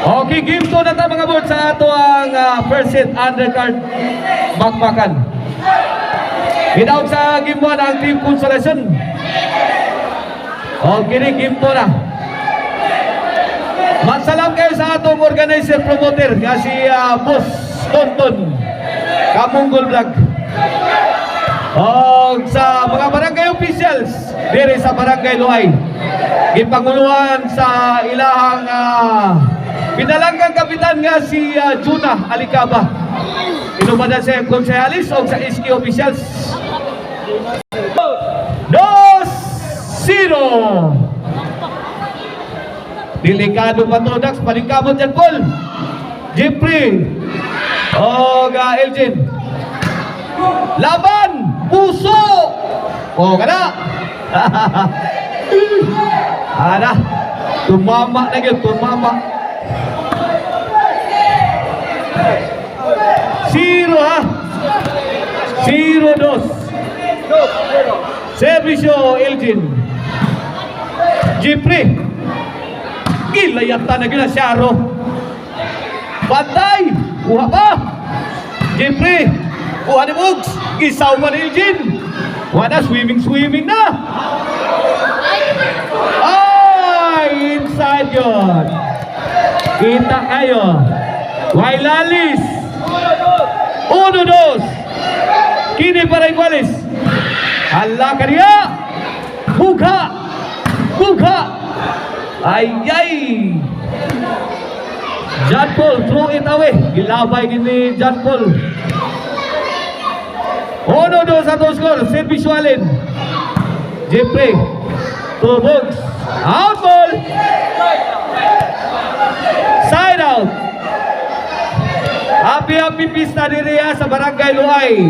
Okay, game 2 na ta mga board sa ato ang first set undercard bakbakan. Hinaw sa game 1 ang Team Consolation. Okay, game 2 na. Masalam kayo sa atong organizer promoter nga si Boss Tonton Kamunggol Vlog. O sa mga barangay officials diri sa Barangay Luay, ipanguluhan sa ilahang pinalanggang kapitan nga si Juna Alicaba. Inumadan sa konsehalis o sa SK officials. 2-0. Delikado pa to, Dax. Palikabot yan, Paul. Jeffrey. O Elgin. Laban. Puso. O, kada. Ada. Tumama na yun, tumama. 0 ha. 0-2. Servisyo Elgin. Jeffrey. Ilayatan na gina Syaro. Bantay. Kuha pa. Jeffrey. Kuha ni Bugs. Isaw man Elgin. Kuha na. Swimming na. Ay! Inside yun. Kita kayo. Wailalis. 1-2. Kini para iguales. Hala ka niya. Bugha. Bugha. Ay. John Paul, throw it away. Gilabay gini John Paul. 1-2 sa to score. Service Allen. Jeffrey. To Bugs. Out ball. Side out. Happy pista diri sa Barangay Luay.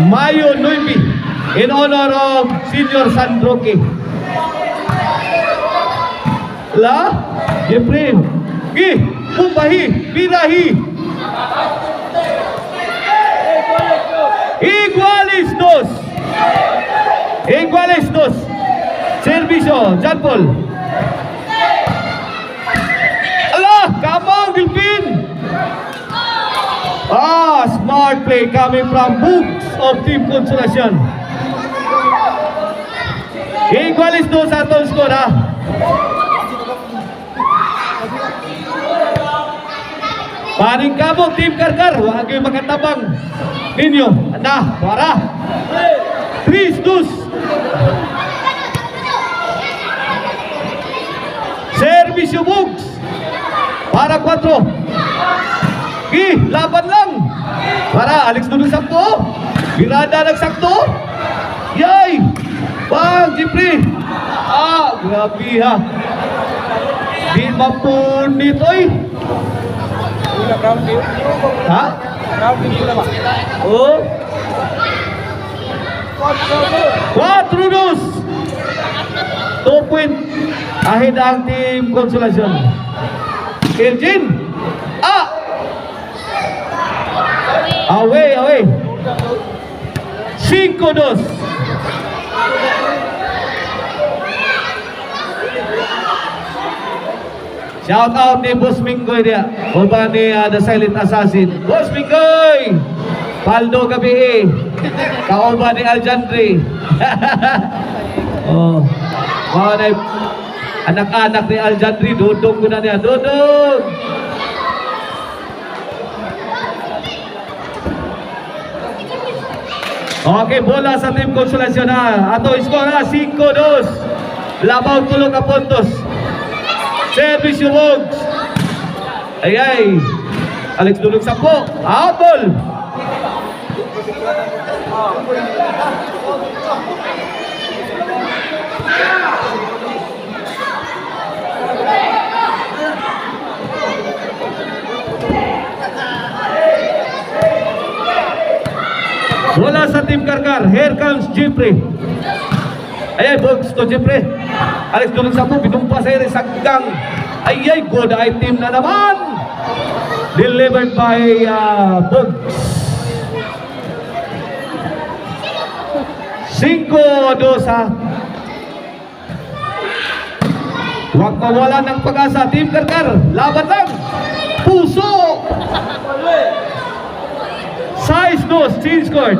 Mayo 9 in honor of Senior Sandroque. La, Jeffrey, Pumbahi, Birahi. Iguales dos. Servicio, John Paul. Allah, Kamau Gilpin. Smart play coming from Bugs of Team Consolation. Iguales dos sa atong score ha. Paring kamo Team Karkar, wag yung makatabang ninyo. Anda, para 3-2. Servisyo Bugs para 4. Laban lang para Alex Dudong sakto. Birada nagsakto. Yay! Bang, Jeffrey. Grabe ha. Di mapunit, oy. Ha? Oh. 4-2. 2 point ahead ang Team Consolation. Elgin. Away. 5-2. Shout out ni Boss Minggoy dia. Uban ni The Silent Assassin. Boss Minggoy. Paldo gabi. Kauban ni Aljandri. Mga anak-anak ni Aljandri. Dudong ko na niya. Dudong. Okay, bola sa Team Consolation na. Ato score na 5-2. Labaw tulong ka puntos. Service yung Bugs. Ay. Alex Dudong Sampo. Out ball. Bola sa Team Karkar. Here comes Jeffrey. Ay, Bugs to Jeffrey. Alex Dudong Sampo. Binumpa sa iri saggang. Ay, good item na naman. Delivered by Bugs. 5-2 ha. Huwag mawala ng pag-asa, Team Karkar. Laban lang. Puso. Size dos, change court.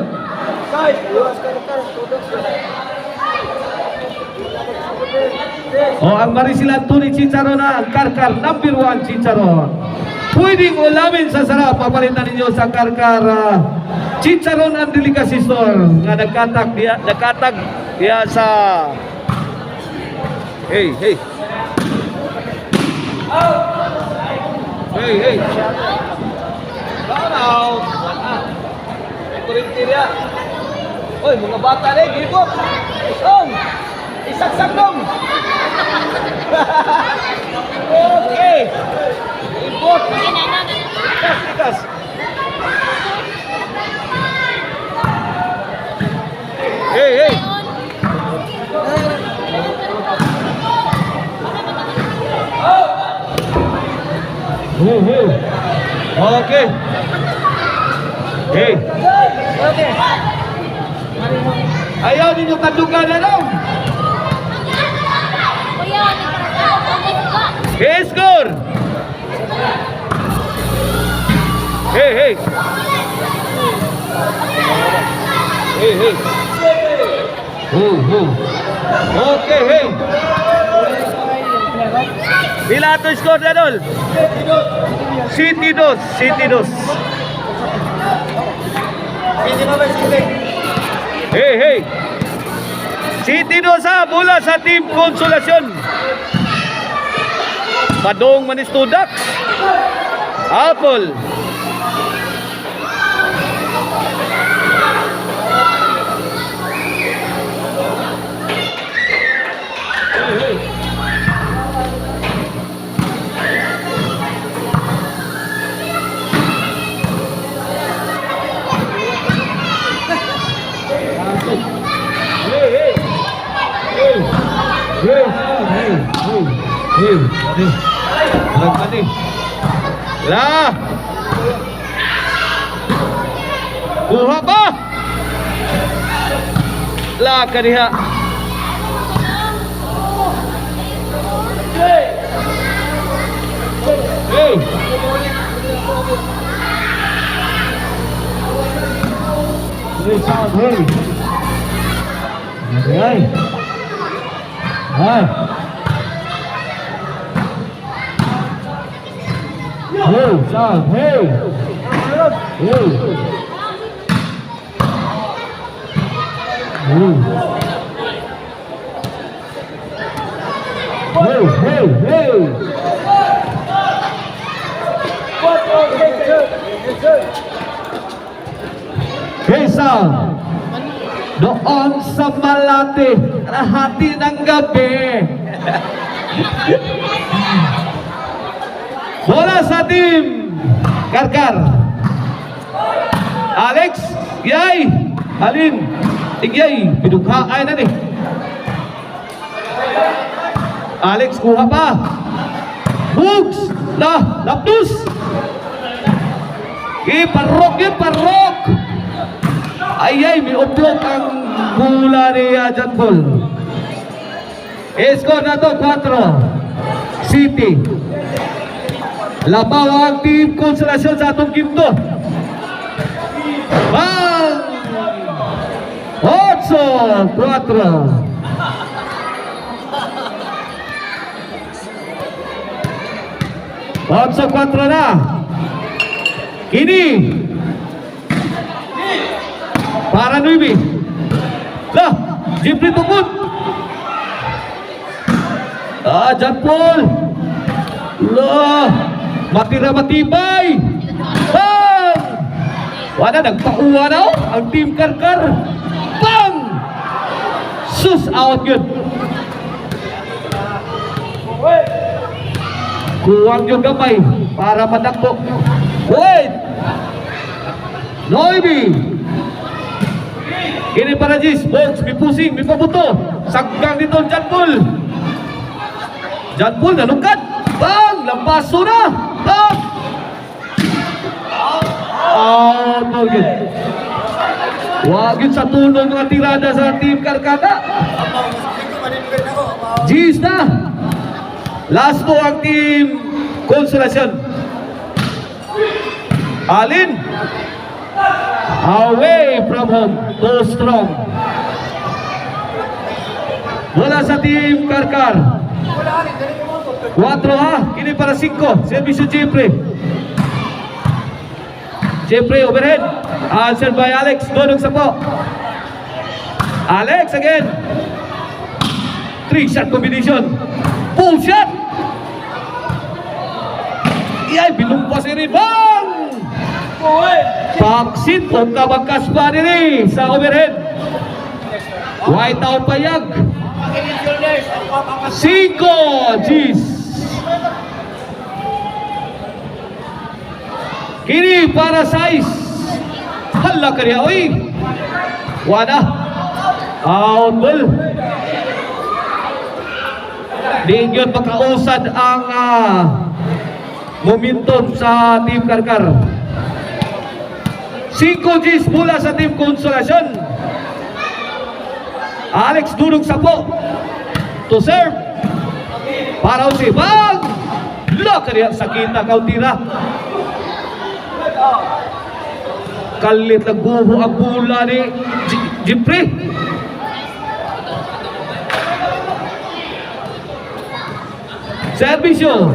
O ang Maricel Anthony Chicharon na ang Karkar number 1 Chicharon. Pwedeng ulamin sa sarap. Papalitan ninyo sa Karkar Chicharon ang delicacy store nga nagkatag diya sa hey. Hey. Wow. Kurintirya. Oy, mga bata rin, gilbot. Isong. Isaksak dong. Okay. Gilbot. Ikas. Hey. Okay. Hey. Okay. Ayaw ninyo kadugan na lang. Hey, score. Hey. Okay, hey. Bila tu skor Dadol? City dos. Hey. City dos bola sa Team Konsolasyon. Padong manis tudak. Apple. Lah. Kuha pa. Lah kaniha. Hey. Hey, Sal, doon sa Malate, hati ng gabi. Bola sa Team Karkar. Alex, yay! Alin, igyay, pinughaan na ni. Alex, kuha pa. Bugs, laptus. Iparok. Ay, may uplok ang bola ni Jan Paul. Score na to, 4. City. Labaw ang Team Konsolasyon sa atong kimto. Bang! 8-4. Otso 4 na. Kini para Nuibi. Lah, Jeffrey tungkol. Jan Paul. Lah, matibay. Bang! Wala nagpauwa na ang Team Karkar. Bang! Sus, out yun. Kuwang yung gamay para matakbo. Wait! Noibi! Ini para Jis. Box, may pusing, may pabuto. Saggang dito, Jan Paul. Jan Paul, nalungkat. Bang! Lampaso na! Bang! Out mo yun. Wag yun sa tulong mga tirada sa Team Karkada. Jis na! Last po ang team Consolacion. Alin? Away from home. Too strong. Wala sa team Karkar. 4 ha. Kini para 5. Servisyo Jeffrey. Jeffrey overhead. Answered by Alex. Dodong sa po. Alex again. 3-shot combination. Pull shot. Iyay, binumpas ni Bang! Paksit o kabagkas pa rin sa overhead. White out payag. 5 G's. Kini para size. Hala kariya, oy. Wala. Out ball. Di yun makausad ang momentum sa Team Karkar. 5 G's mula sa Team Consolacion. Alex Dudong Sapo to serve para si Bang. Look at sakit na kautira. Kalit lang buho ang bula ni Jeffrey. Servisyo.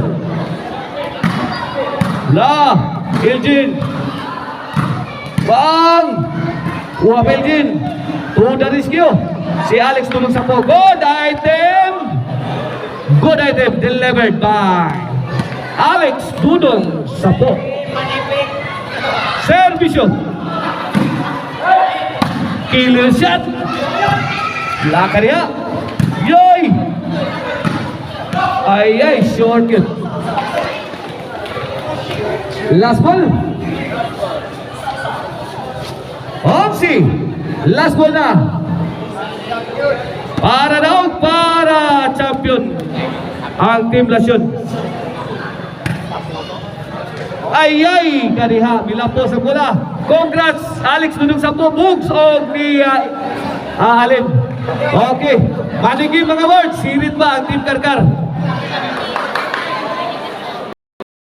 Elgin. Bang. Uwap Elgin. To the rescue. Si Alex tulong sa po. Good item. Good item delivered by Alex Dudong sa po. Servisyo. Killer shot. Lakarya. Yoy. Ay, short yun. Last ball. Omsi. Last ball na. Para champion ang Team Lasyon. Ay, kariha. Milapo sa bola. Congrats, Alex Dudong sa po. Bugs o ni Alim. Okay. Maniging mga words. Sirit ba ang Team Karkar?